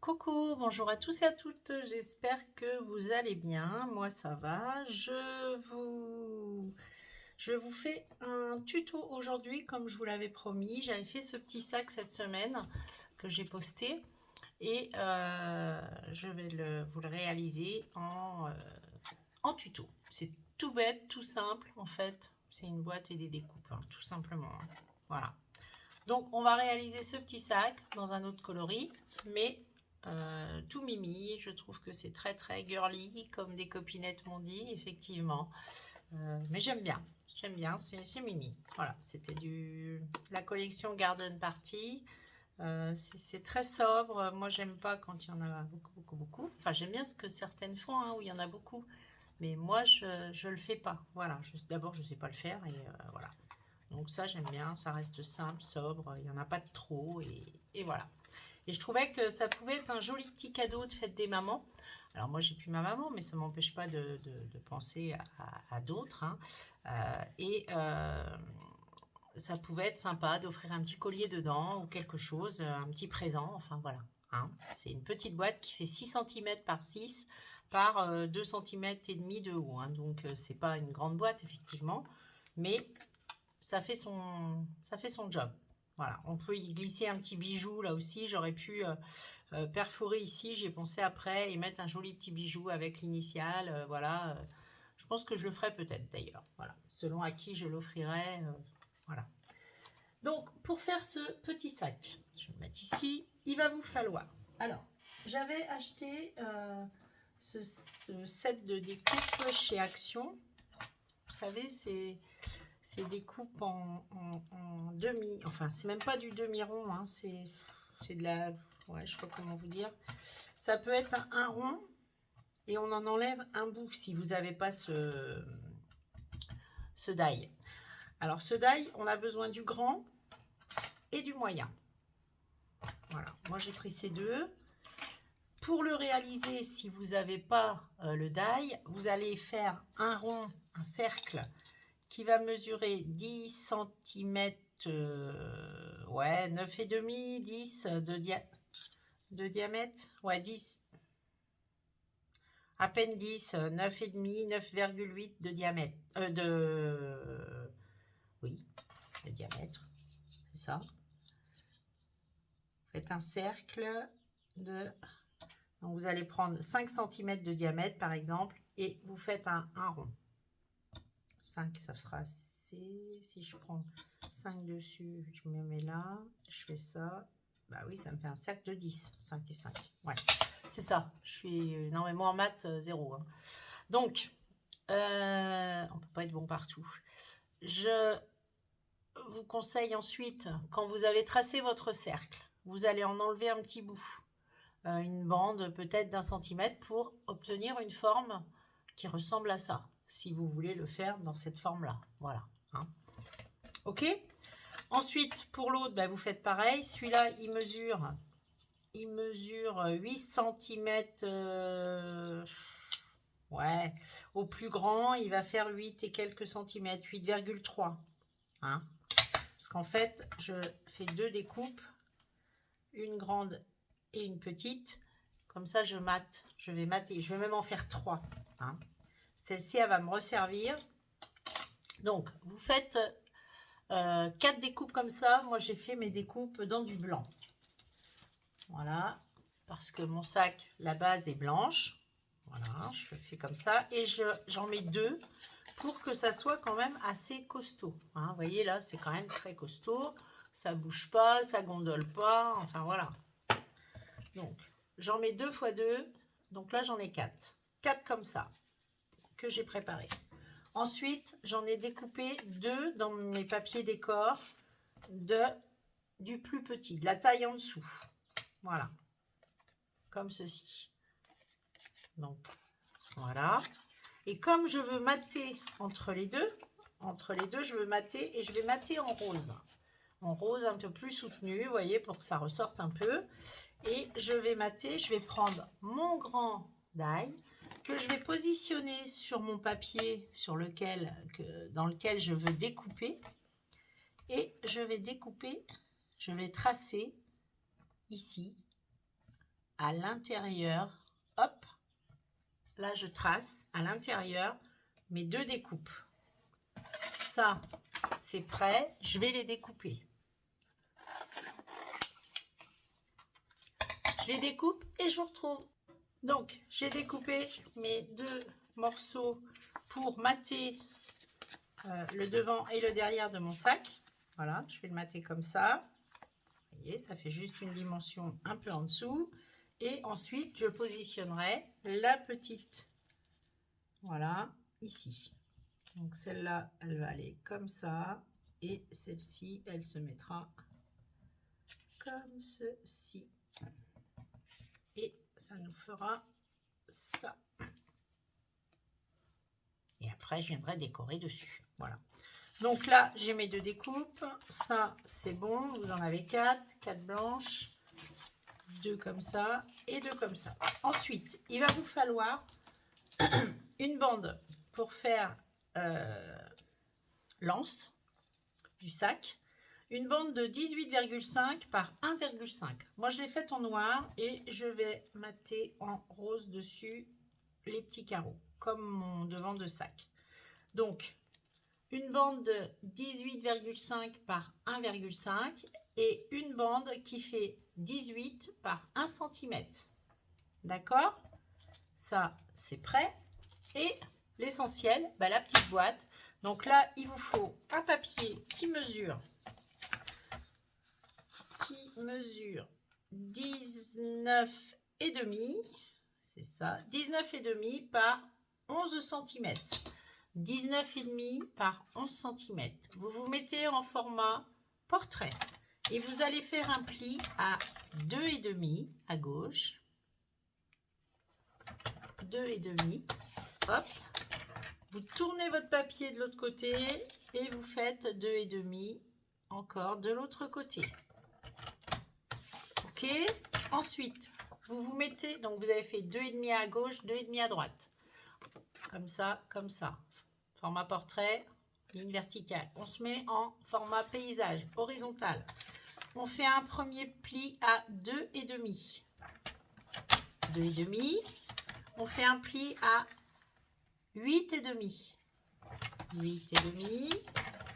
Coucou, bonjour à tous et à toutes, j'espère que vous allez bien, moi ça va. Je vous fais un tuto aujourd'hui comme je vous l'avais promis. J'avais fait ce petit sac cette semaine que j'ai posté et je vais vous le réaliser en tuto. C'est tout bête, tout simple en fait. C'est une boîte et des découpes, hein, tout simplement. Hein. Voilà. Donc on va réaliser ce petit sac dans un autre coloris, mais tout mimi. Je trouve que c'est très très girly, comme des copinettes m'ont dit, effectivement. Mais j'aime bien, c'est mimi. Voilà, c'était la collection Garden Party. C'est très sobre. Moi, j'aime pas quand il y en a beaucoup. Enfin, j'aime bien ce que certaines font, hein, où il y en a beaucoup. Mais moi, je le fais pas. Voilà, d'abord, je sais pas le faire et voilà. Donc ça, j'aime bien, ça reste simple, sobre, il n'y en a pas de trop, et voilà. Et je trouvais que ça pouvait être un joli petit cadeau de fête des mamans. Alors moi, j'ai plus ma maman, mais ça ne m'empêche pas de penser à d'autres. Hein. Ça pouvait être sympa d'offrir un petit collier dedans ou quelque chose, un petit présent, enfin voilà. Hein. C'est une petite boîte qui fait 6 cm par 6 par 2 cm et demi de haut. Hein. Donc c'est pas une grande boîte, effectivement, mais ça fait son job. Voilà, on peut y glisser un petit bijou là aussi. J'aurais pu perforer ici, j'ai pensé après, et mettre un joli petit bijou avec l'initiale. Voilà, je pense que je le ferai peut-être d'ailleurs. Voilà, selon à qui je l'offrirai. Voilà. Donc, pour faire ce petit sac, je vais le mettre ici, il va vous falloir. Alors, j'avais acheté ce set de découpe chez Action. Vous savez, c'est des coupes en demi, enfin c'est même pas du demi-rond, hein, c'est de la, ouais, je sais pas comment vous dire. Ça peut être un rond et on en enlève un bout si vous n'avez pas ce die. Alors ce die, on a besoin du grand et du moyen. Voilà, moi j'ai pris ces deux. Pour le réaliser, si vous n'avez pas le die, vous allez faire un rond, un cercle qui va mesurer 10 cm, ouais, 9,5, 10 de diamètre, ouais, 10, à peine 10, 9,5, 9,8 de diamètre, oui, de diamètre, c'est ça. Faites un cercle de, donc vous allez prendre 5 cm de diamètre par exemple, et vous faites un rond. 5, ça sera assez. Si je prends 5 dessus, je me mets là, je fais ça. Bah oui, ça me fait un cercle de 10. 5 et 5. Ouais, c'est ça. Je suis. Non, mais moi en maths, 0. Hein. Donc, on ne peut pas être bon partout. Je vous conseille ensuite, quand vous avez tracé votre cercle, vous allez en enlever un petit bout. Une bande peut-être d'1 centimètre pour obtenir une forme qui ressemble à ça. Si vous voulez le faire dans cette forme-là. Voilà. Hein. Ok. Ensuite, pour l'autre, bah, vous faites pareil. Celui-là, il mesure 8 cm. Ouais. Au plus grand, il va faire 8 et quelques centimètres. 8,3. Hein. Parce qu'en fait, je fais deux découpes. Une grande et une petite. Comme ça, je mate. Je vais mater. Je vais même en faire 3. Hein. Celle-ci, elle va me resservir. Donc, vous faites 4 découpes comme ça. Moi, j'ai fait mes découpes dans du blanc. Voilà. Parce que mon sac, la base est blanche. Voilà, je le fais comme ça. Et j'en mets 2 pour que ça soit quand même assez costaud. Hein, vous voyez, là, c'est quand même très costaud. Ça ne bouge pas, ça gondole pas. Enfin, voilà. Donc, j'en mets 2 x 2. Donc là, j'en ai 4. 4 comme ça que j'ai préparé. Ensuite, j'en ai découpé 2 dans mes papiers décor du plus petit, de la taille en dessous. Voilà. Comme ceci. Donc, voilà. Et comme je veux mater entre les deux, je veux mater et je vais mater en rose. En rose un peu plus soutenu, vous voyez, pour que ça ressorte un peu. Et je vais mater, je vais prendre mon grand die que je vais positionner sur mon papier dans lequel je veux découper. Et je vais découper, je vais tracer ici à l'intérieur. Hop, là je trace à l'intérieur mes 2 découpes. Ça, c'est prêt, je vais les découper. Je les découpe et je vous retrouve. Donc, j'ai découpé mes 2 morceaux pour mater le devant et le derrière de mon sac. Voilà, je vais le mater comme ça. Vous voyez, ça fait juste une dimension un peu en dessous. Et ensuite, je positionnerai la petite, voilà, ici. Donc, celle-là, elle va aller comme ça. Et celle-ci, elle se mettra comme ceci. Et ça nous fera ça. Et après, je viendrai décorer dessus. Voilà. Donc là, j'ai mes 2 découpes. Ça, c'est bon. Vous en avez 4. 4 blanches. 2 comme ça et 2 comme ça. Ensuite, il va vous falloir une bande pour faire l'anse du sac. Une bande de 18,5 par 1,5. Moi, je l'ai faite en noir et je vais mater en rose dessus les petits carreaux, comme mon devant de sac. Donc, une bande de 18,5 par 1,5 et une bande qui fait 18 par 1 cm. D'accord? Ça, c'est prêt. Et l'essentiel, la petite boîte. Donc là, il vous faut un papier qui mesure 19,5. C'est ça, 19,5 par 11 cm. 19,5 par 11 cm. Vous vous mettez en format portrait et vous allez faire un pli à 2,5 à gauche, 2,5, hop, vous tournez votre papier de l'autre côté et vous faites 2,5 encore de l'autre côté. Ok, ensuite vous vous mettez, donc vous avez fait 2,5 à gauche, 2,5 à droite, comme ça, format portrait, ligne verticale. On se met en format paysage, horizontal. On fait un premier pli à 2,5. 2,5. On fait un pli à 8,5. 8,5.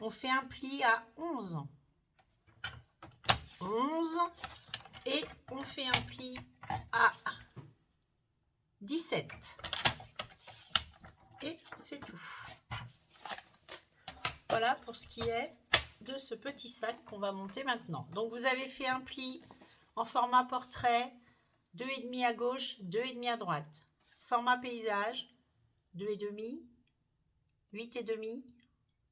On fait un pli à 11. 11. Et on fait un pli à 17. Et c'est tout. Voilà pour ce qui est de ce petit sac qu'on va monter maintenant. Donc vous avez fait un pli en format portrait, 2,5 à gauche, 2,5 à droite. Format paysage, 2,5, 8,5,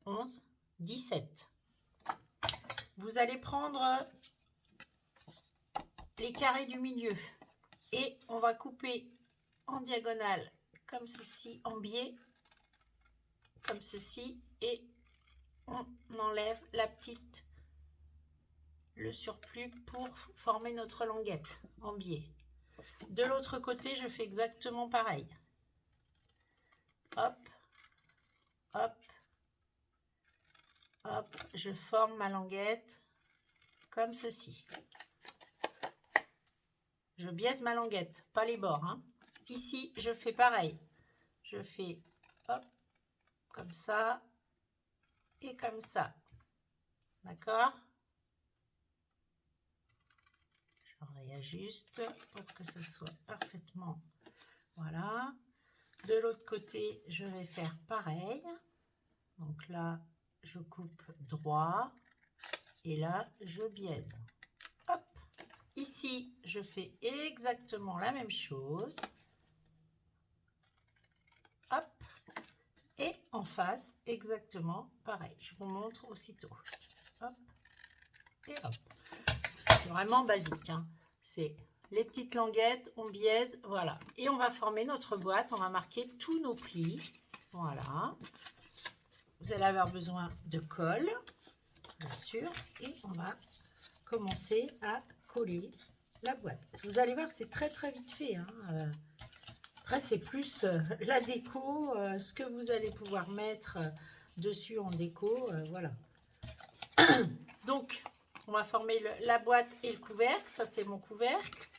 11, 17. Vous allez prendre les carrés du milieu et on va couper en diagonale comme ceci, en biais, comme ceci, et on enlève le surplus pour former notre languette en biais. De l'autre côté, je fais exactement pareil. Hop, hop, hop, je forme ma languette comme ceci. Je biaise ma languette, pas les bords, hein. Ici, je fais pareil. Je fais hop, comme ça et comme ça. D'accord? Je réajuste pour que ça soit parfaitement. Voilà. De l'autre côté, je vais faire pareil. Donc là, je coupe droit et là, je biaise. Hop. Ici, je fais exactement la même chose. Hop. Et en face, exactement pareil. Je vous montre aussitôt. Hop. Et hop. C'est vraiment basique, hein. C'est les petites languettes, on biaise, voilà. Et on va former notre boîte, on va marquer tous nos plis. Voilà. Vous allez avoir besoin de colle, bien sûr, et on va commencer à coller la boîte. Vous allez voir, c'est très très vite fait, hein. Après, c'est plus la déco, ce que vous allez pouvoir mettre dessus en déco, voilà. Donc, on va former la boîte et le couvercle. Ça, c'est mon couvercle.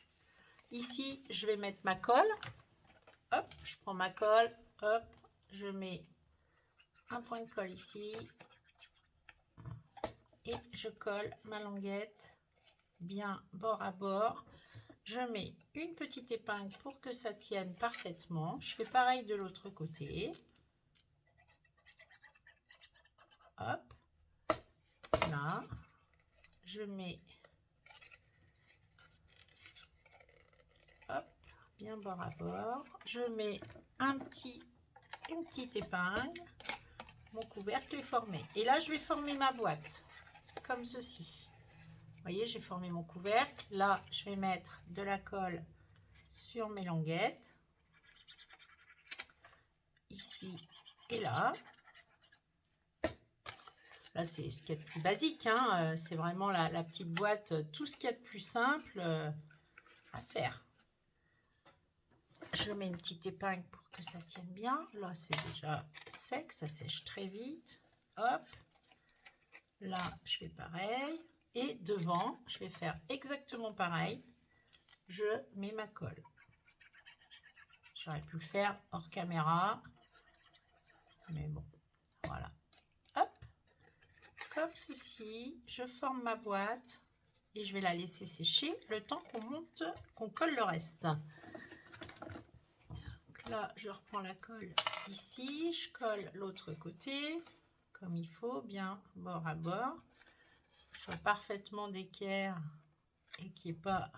Ici, je vais mettre ma colle. Hop, je prends ma colle. Hop, je mets un point de colle ici. Et je colle ma languette bien bord à bord. Je mets une petite épingle pour que ça tienne parfaitement. Je fais pareil de l'autre côté. Hop, là, je mets, hop, bien bord à bord. Je mets une petite épingle. Mon couvercle est formé. Et là, je vais former ma boîte comme ceci. Vous voyez, j'ai formé mon couvercle. Là, je vais mettre de la colle sur mes languettes. Ici et là. Là, c'est ce qu'il y a de plus basique. Hein. C'est vraiment la petite boîte, tout ce qu'il y a de plus simple à faire. Je mets une petite épingle pour que ça tienne bien. Là, c'est déjà sec, ça sèche très vite. Hop. Là, je fais pareil. Et devant, je vais faire exactement pareil. Je mets ma colle. J'aurais pu le faire hors caméra. Mais bon, voilà. Hop. Comme ceci, je forme ma boîte. Et je vais la laisser sécher le temps qu'on colle le reste. Donc là, je reprends la colle ici. Je colle l'autre côté. Comme il faut, bien bord à bord. Je sois parfaitement d'équerre et qu'il n'y ait pas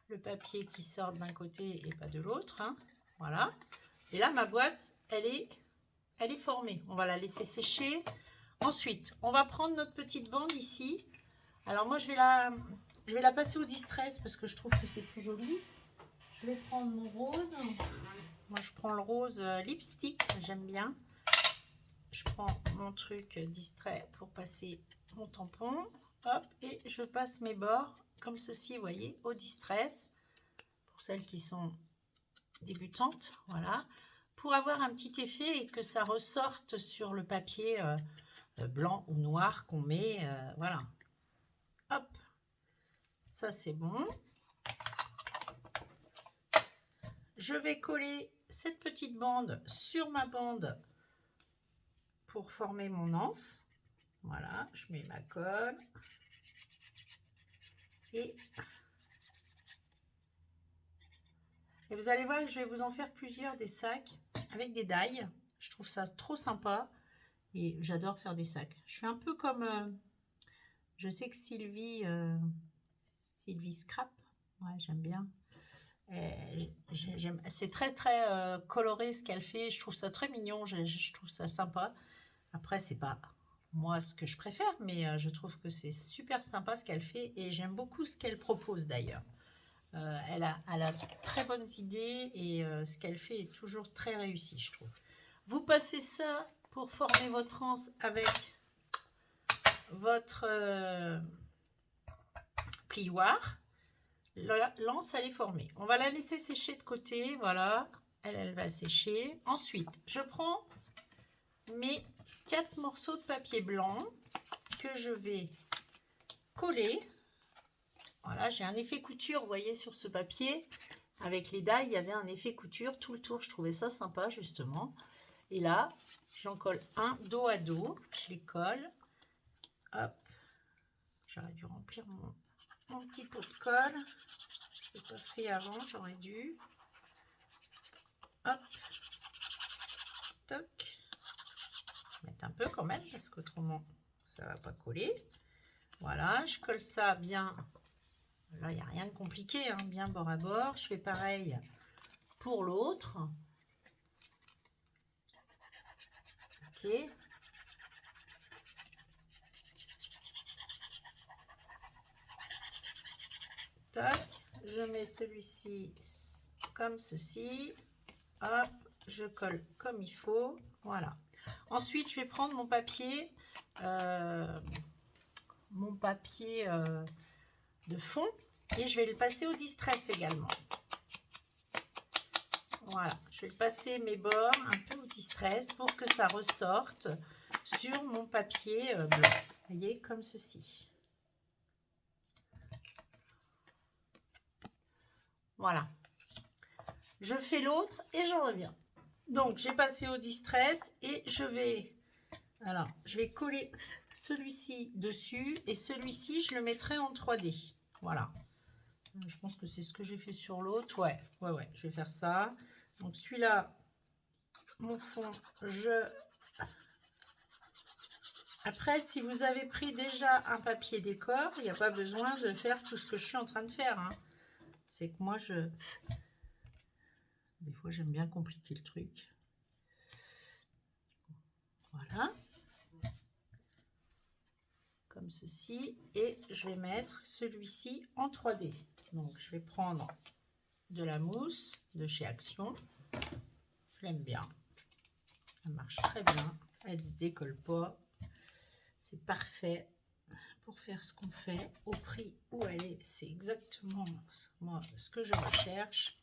le papier qui sort d'un côté et pas de l'autre. Hein. Voilà. Et là, ma boîte, elle est formée. On va la laisser sécher. Ensuite, on va prendre notre petite bande ici. Alors moi, je vais la passer au distress parce que je trouve que c'est plus joli. Je vais prendre mon rose. Moi, je prends le rose lipstick. J'aime bien. Je prends mon truc distrait pour passer mon tampon. Hop, et je passe mes bords comme ceci, vous voyez, au distress. Pour celles qui sont débutantes, voilà. Pour avoir un petit effet et que ça ressorte sur le papier blanc ou noir qu'on met. Voilà. Hop, ça c'est bon. Je vais coller cette petite bande sur ma bande pour former mon anse. Voilà, je mets ma colle. Et vous allez voir que je vais vous en faire plusieurs des sacs avec des dailles. Je trouve ça trop sympa et j'adore faire des sacs. Je suis un peu comme, je sais que Sylvie Scrap, ouais, j'aime bien. C'est très coloré ce qu'elle fait. Je trouve ça très mignon, je trouve ça sympa. Après, c'est pas moi ce que je préfère, mais je trouve que c'est super sympa ce qu'elle fait et j'aime beaucoup ce qu'elle propose d'ailleurs. Elle a très bonnes idées et ce qu'elle fait est toujours très réussi, je trouve. Vous passez ça pour former votre anse avec votre plioir. L'anse, elle est formée. On va la laisser sécher de côté, voilà. Elle va sécher. Ensuite, je prends mes 4 morceaux de papier blanc que je vais coller. Voilà, j'ai un effet couture, vous voyez, sur ce papier. Avec les dailles, il y avait un effet couture tout le tour. Je trouvais ça sympa, justement. Et là, j'en colle un dos à dos. Je les colle. Hop. J'aurais dû remplir mon petit pot de colle. Je ne l'ai pas fait avant, j'aurais dû. Hop. Toc. Je vais mettre un peu quand même, parce qu'autrement, ça ne va pas coller. Voilà, je colle ça bien. Là, il n'y a rien de compliqué, hein, bien bord à bord. Je fais pareil pour l'autre. Ok. Tac. Je mets celui-ci comme ceci. Hop, je colle comme il faut. Voilà. Ensuite, je vais prendre mon papier de fond et je vais le passer au distress également. Voilà, je vais passer mes bords un peu au distress pour que ça ressorte sur mon papier blanc. Vous voyez, comme ceci. Voilà. Je fais l'autre et j'en reviens. Donc, j'ai passé au distress et je vais coller celui-ci dessus et celui-ci, je le mettrai en 3D. Voilà. Je pense que c'est ce que j'ai fait sur l'autre. Ouais, je vais faire ça. Donc, celui-là, mon fond, Après, si vous avez pris déjà un papier décor, il n'y a pas besoin de faire tout ce que je suis en train de faire. Hein. C'est que moi, des fois, j'aime bien compliquer le truc. Voilà. Comme ceci. Et je vais mettre celui-ci en 3D. Donc, je vais prendre de la mousse de chez Action. Je l'aime bien. Elle marche très bien. Elle ne se décolle pas. C'est parfait pour faire ce qu'on fait. Au prix où elle est, c'est exactement moi ce que je recherche.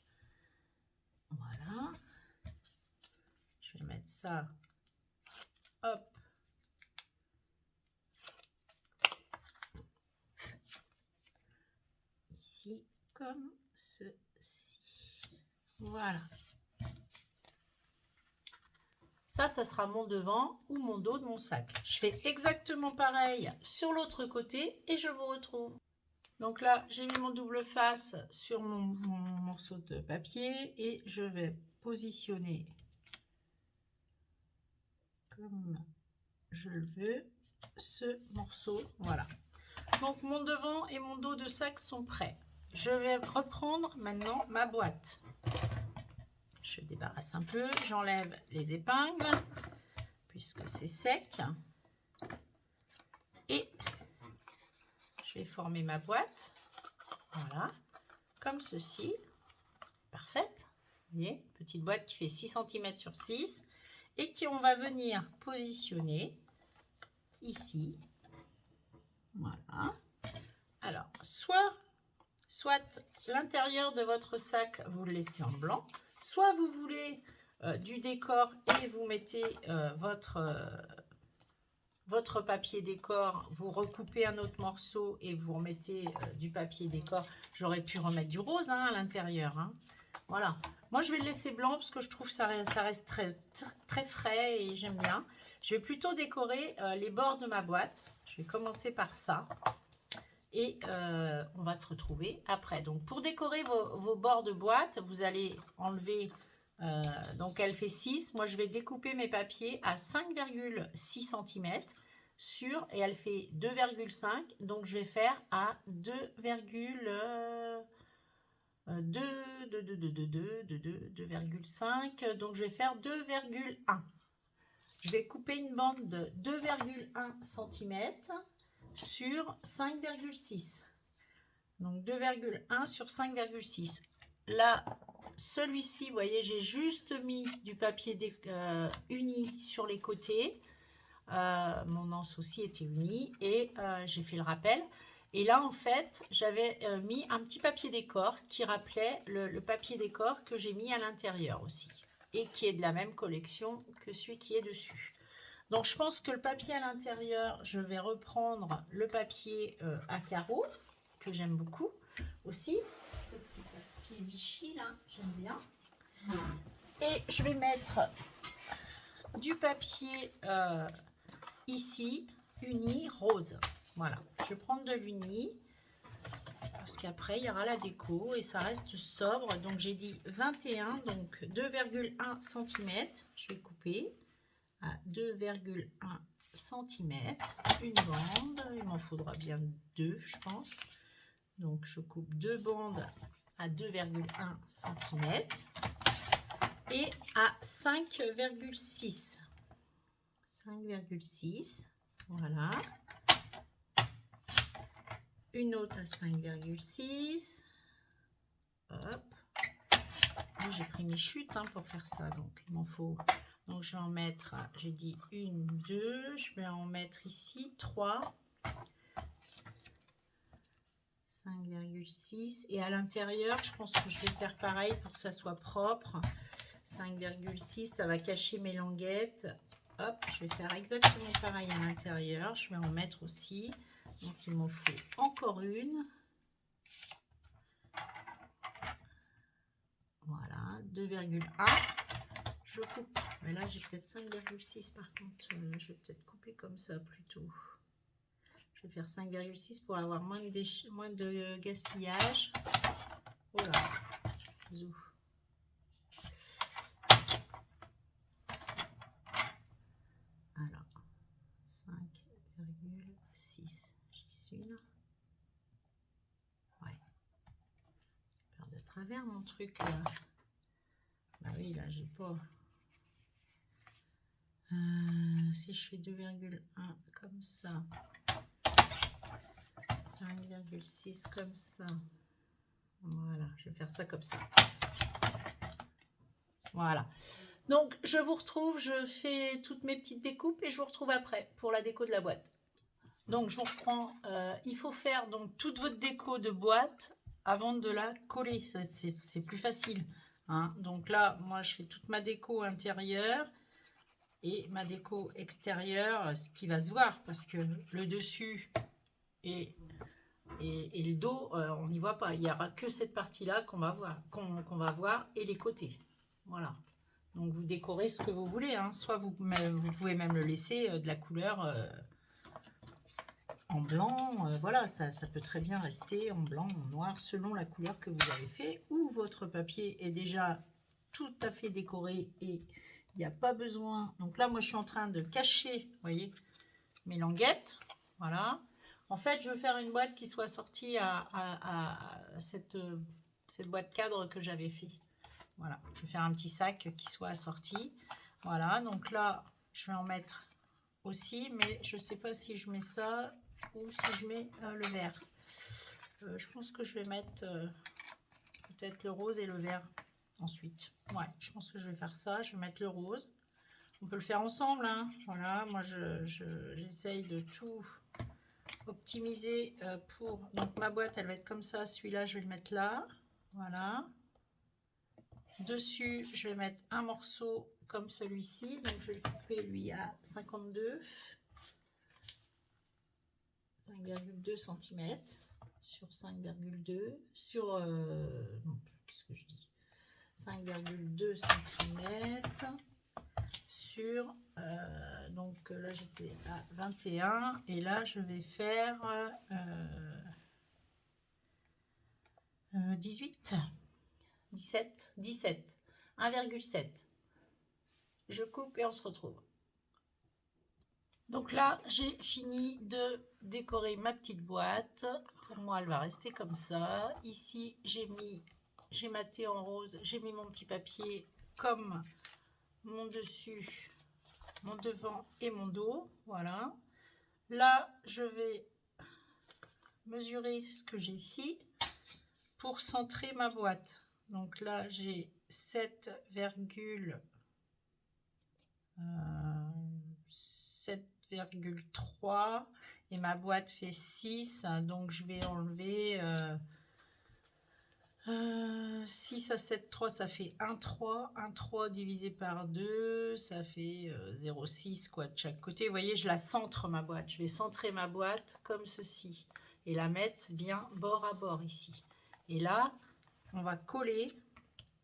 Voilà. Je vais mettre ça. Hop. Ici, comme ceci. Voilà. Ça sera mon devant ou mon dos de mon sac. Je fais exactement pareil sur l'autre côté et je vous retrouve. Donc là, j'ai mis mon double face sur mon morceau de papier et je vais positionner comme je le veux ce morceau. Voilà. Donc mon devant et mon dos de sac sont prêts. Je vais reprendre maintenant ma boîte. Je débarrasse un peu, j'enlève les épingles puisque c'est sec. Et je vais former ma boîte. Voilà, comme ceci. Parfaite. Vous voyez, petite boîte qui fait 6 cm sur 6 et on va venir positionner ici. Voilà. Alors, soit l'intérieur de votre sac, vous le laissez en blanc, soit vous voulez du décor et vous mettez votre papier décor, vous recoupez un autre morceau et vous remettez du papier décor. J'aurais pu remettre du rose à l'intérieur. Hein. Voilà. Moi, je vais le laisser blanc parce que je trouve que ça reste très frais et j'aime bien. Je vais plutôt décorer les bords de ma boîte. Je vais commencer par ça. Et on va se retrouver après. Donc, pour décorer vos bords de boîte, vous allez enlever... donc, elle fait 6. Moi, je vais découper mes papiers à 5,6 cm et elle fait 2,5. Donc, je vais faire à 2,5. Donc, je vais faire 2,1. Je vais couper une bande de 2,1 cm sur 5,6. Donc 2,1 sur 5,6. Là, celui-ci, vous voyez, j'ai juste mis du papier uni sur les côtés. Mon anse aussi était uni et j'ai fait le rappel. Et là, en fait, j'avais mis un petit papier décor qui rappelait le papier décor que j'ai mis à l'intérieur aussi. Et qui est de la même collection que celui qui est dessus. Donc, je pense que le papier à l'intérieur, je vais reprendre le papier à carreaux, que j'aime beaucoup aussi. Ce petit papier Vichy, là, j'aime bien. Et je vais mettre du papier ici, uni rose. Voilà, je vais prendre de l'uni, parce qu'après, il y aura la déco et ça reste sobre. Donc, j'ai dit 21, donc 2,1 cm. Je vais couper à 2,1 cm, une bande, il m'en faudra bien 2 je pense, donc je coupe 2 bandes à 2,1 cm et à 5,6, voilà, une autre à 5,6, hop, j'ai pris mes chutes pour faire ça, donc il m'en faut. Donc, je vais en mettre, j'ai dit 1, 2, je vais en mettre ici 3, 5,6. Et à l'intérieur, je pense que je vais faire pareil pour que ça soit propre. 5,6, ça va cacher mes languettes. Hop, je vais faire exactement pareil à l'intérieur. Je vais en mettre aussi. Donc, il m'en faut encore une. 2,1. Je coupe. Mais là, j'ai peut-être 5,6 par contre. Je vais peut-être couper comme ça plutôt. Je vais faire 5,6 pour avoir moins de gaspillage. Voilà. Zou. Alors, 5,6. J'y suis là. Ouais. Faire de travers mon truc là. Bah oui, là, j'ai pas. Si je fais 2,1 comme ça. 5,6 comme ça. Voilà, je vais faire ça comme ça. Voilà. Donc, je vous retrouve, je fais toutes mes petites découpes et je vous retrouve après pour la déco de la boîte. Donc, je vous reprends. Il faut faire donc toute votre déco de boîte avant de la coller. C'est plus facile. Hein. Donc là, moi, je fais toute ma déco intérieure et ma déco extérieure, ce qui va se voir parce que le dessus et le dos, on n'y voit pas. Il n'y aura que cette partie-là qu'on va voir et les côtés. Voilà. Donc, vous décorez ce que vous voulez. Hein. Soit vous pouvez même le laisser de la couleur en blanc. Voilà, ça peut très bien rester en blanc, en noir, selon la couleur que vous avez fait. Ou votre papier est déjà tout à fait décoré et il n'y a pas besoin. Donc là, moi, je suis en train de cacher, vous voyez, mes languettes. Voilà. En fait, je veux faire une boîte qui soit sortie à cette boîte cadre que j'avais fait. Voilà, je vais faire un petit sac qui soit assorti. Voilà, donc là, je vais en mettre aussi, mais je ne sais pas si je mets ça ou si je mets le vert. Je pense que je vais mettre peut-être le rose et le vert ensuite. Ouais, je pense que je vais faire ça. Je vais mettre le rose. On peut le faire ensemble. Hein. Voilà, moi, j'essaye de tout optimiser pour... Donc, ma boîte, elle va être comme ça. Celui-là, je vais le mettre là. Voilà. Dessus, je vais mettre un morceau comme celui-ci. Donc, je vais le couper, lui, à 52. 5,2 cm sur 5,2 sur... qu'est-ce que je dis 5,2 cm sur... donc là, j'étais à 21. Et là, je vais faire 18. 17, 1,7. Je coupe et on se retrouve. Donc là, j'ai fini de décorer ma petite boîte. Pour moi, elle va rester comme ça. Ici, j'ai maté en rose, j'ai mis mon petit papier comme mon dessus, mon devant et mon dos. Voilà. Là, je vais mesurer ce que j'ai ici pour centrer ma boîte. Donc là, j'ai 7,3 et ma boîte fait 6. Donc, je vais enlever 6 à 7, 3, ça fait 1,3. 1,3 divisé par 2, ça fait 0,6 quoi de chaque côté. Vous voyez, je la centre ma boîte. Je vais centrer ma boîte comme ceci et la mettre bien bord à bord ici. Et là, on va coller.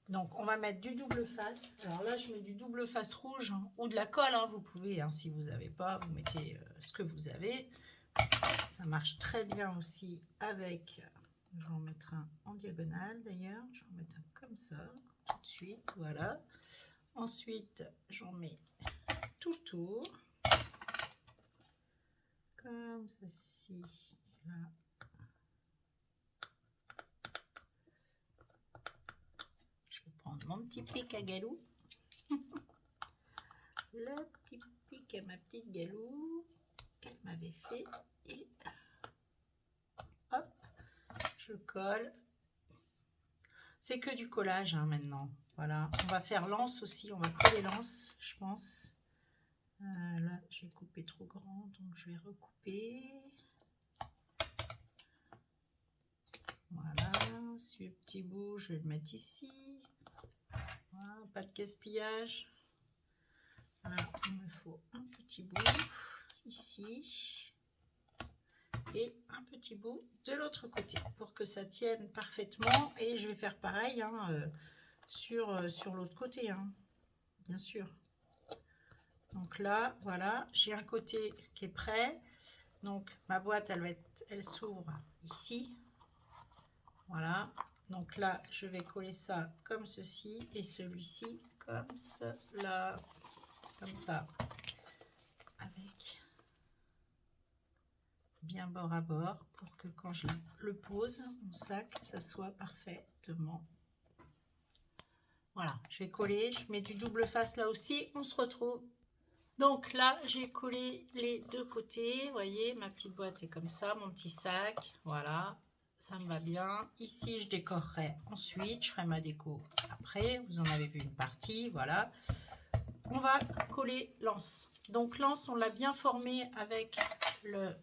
Donc, on va mettre du double face. Alors là, je mets du double face rouge hein, ou de la colle. Hein, vous pouvez, hein, si vous n'avez pas, vous mettez ce que vous avez. Ça marche très bien aussi avec... Je vais en mettre un en diagonale d'ailleurs. Je vais en mettre un comme ça tout de suite. Voilà. Ensuite, j'en mets tout le tour. Comme ceci. Là. Prendre mon petit pic à Galou. Le petit pic à ma petite Galou qu'elle m'avait fait. Et hop, je colle. C'est que du collage hein, maintenant. Voilà, on va faire l'anse aussi. On va coller l'anse, je pense. Là, j'ai coupé trop grand, donc je vais recouper. Voilà, ce petit bout, je vais le mettre ici. Voilà, pas de gaspillage. Voilà, il me faut un petit bout ici et un petit bout de l'autre côté pour que ça tienne parfaitement. Et je vais faire pareil hein, sur l'autre côté, hein, bien sûr. Donc là, voilà, j'ai un côté qui est prêt. Donc ma boîte, elle s'ouvre ici. Voilà. Donc là, je vais coller ça comme ceci et celui-ci comme cela, comme ça, avec bien bord à bord pour que quand je le pose, mon sac, ça soit parfaitement. Voilà, je vais coller, je mets du double face là aussi, on se retrouve. Donc là, j'ai collé les deux côtés, vous voyez, ma petite boîte est comme ça, mon petit sac, voilà, ça me va bien. Ici, je décorerai ensuite, je ferai ma déco après, vous en avez vu une partie, voilà. On va coller l'anse. Donc l'anse, on l'a bien formé avec le...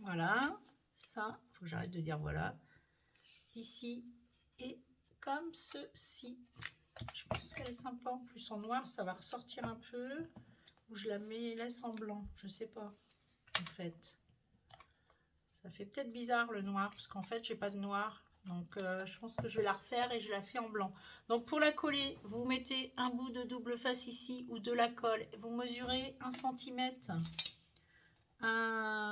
Voilà, ça, il faut que j'arrête de dire voilà. Ici, et comme ceci. Je pense qu'elle est sympa, en plus en noir, ça va ressortir un peu. Ou je la laisse en blanc, je sais pas, en fait. Ça fait peut-être bizarre le noir, parce qu'en fait, j'ai pas de noir. Donc, je pense que je vais la refaire et je la fais en blanc. Donc, pour la coller, vous mettez un bout de double face ici ou de la colle. Vous mesurez 1 cm.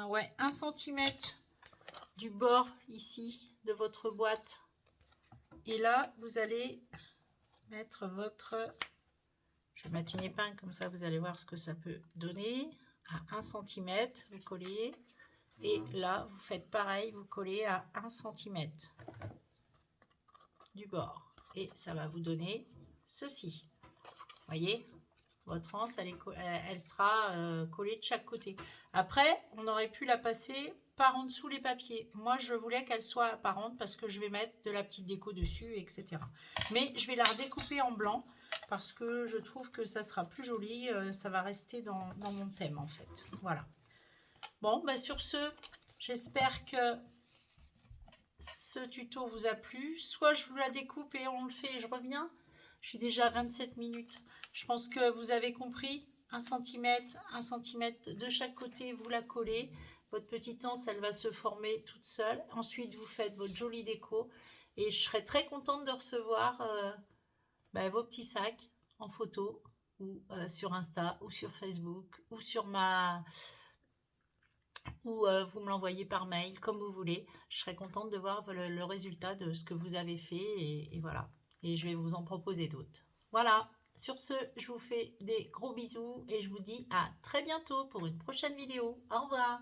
Ouais, 1 cm du bord ici de votre boîte. Et là, vous allez mettre votre... Je vais mettre une épingle, comme ça, vous allez voir ce que ça peut donner. À 1 cm, vous collez. Et là, vous faites pareil, vous collez à 1 cm du bord. Et ça va vous donner ceci. Voyez, votre anse, elle sera collée de chaque côté. Après, on aurait pu la passer par en dessous les papiers. Moi, je voulais qu'elle soit apparente parce que je vais mettre de la petite déco dessus, etc. Mais je vais la redécouper en blanc parce que je trouve que ça sera plus joli. Ça va rester dans mon thème, en fait. Voilà. Bon, bah sur ce, j'espère que ce tuto vous a plu. Soit je vous la découpe et on le fait et je reviens. Je suis déjà à 27 minutes. Je pense que vous avez compris. 1 cm de chaque côté, vous la collez. Votre petite anse, elle va se former toute seule. Ensuite, vous faites votre jolie déco. Et je serai très contente de recevoir vos petits sacs en photo ou sur Insta ou sur Facebook ou sur ou vous me l'envoyez par mail, comme vous voulez. Je serai contente de voir le résultat de ce que vous avez fait et voilà. Et je vais vous en proposer d'autres. Voilà, sur ce, je vous fais des gros bisous et je vous dis à très bientôt pour une prochaine vidéo. Au revoir.